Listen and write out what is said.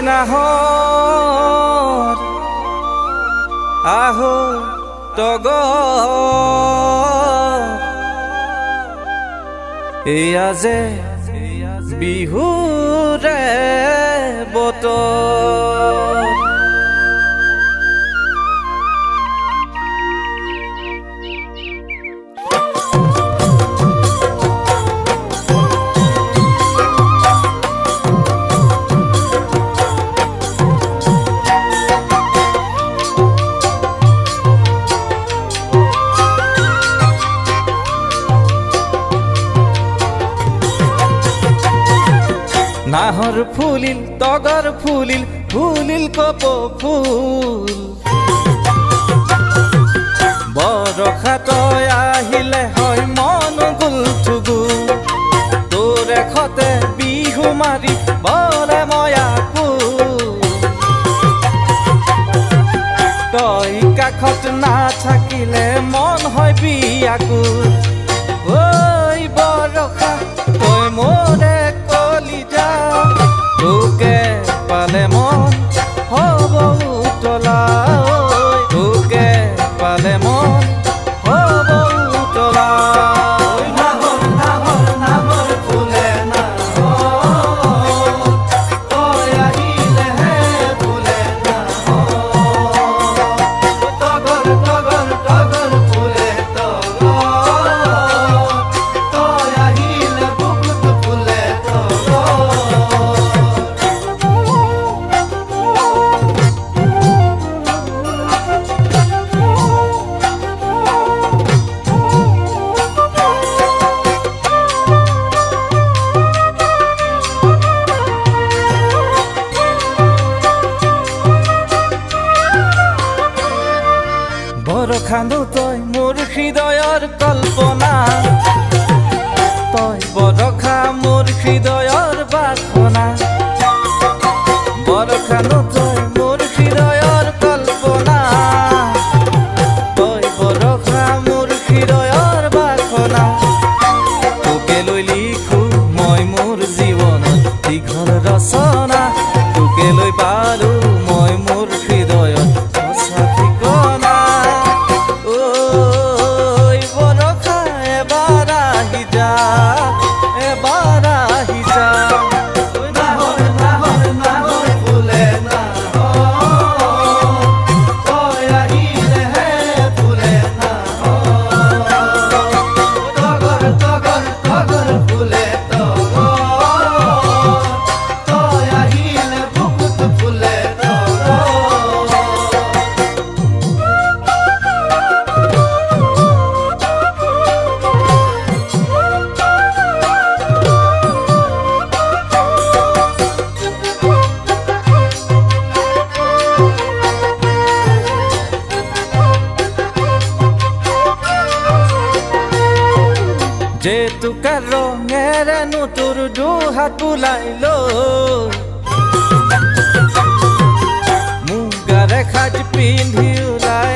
নাহৰ আহো তগৰ এয়া যে বিহুৰে বতৰ নাহৰ ফুলিল তগৰ ফুলিল ফুলিল কপৌ ফুল বৰষা তই আহিলে হয় মন গুলঠুগু তোৰে খতে বিহু মাৰি বৰে ময়াকু তই কাষত নাথাকিলে মন হয় বিয়াকু ঐ বৰষা তই মোৰে তোকে পালে মন হব উতলা তোকে পালে মন হব উতলা নাহৰ নাহৰ নাহৰ ফুলে নাহৰ তই আহিলেহে ফুলে নাহৰ তগৰ তগৰ তগৰ ফুলে তগৰ তই আহিলে বুকুত ফুলে বৰষানো তই মোৰ হৃদয়ৰ কল্পনা তই বৰষা মোৰ হৃদয়ৰ বাসনা বৰষানো তই মোৰ হৃদয়ৰ কল্পনা তই বৰষা মোৰ হৃদয়ৰ বাসনা তোকে লৈ লিখো মই মোৰ জীৱনত দীঘল ৰচনা তোকে লৈ পালো মই মোৰ হৃদয়ত সঁচা ঠিকনা এবাৰ আহি যা নাহৰ নাহৰ নাহৰ ফুলে নাহৰ তই আহিলেহে ফুলে নাহৰ তগৰ তগৰ তগৰ ফুলে তগৰ তই আহিলে বুকুত ফুলে জেতুকা ৰঙেৰে তোৰ দুহাত বোলাই লৈ মুগাৰে সাজ পিন্ধি ওলাই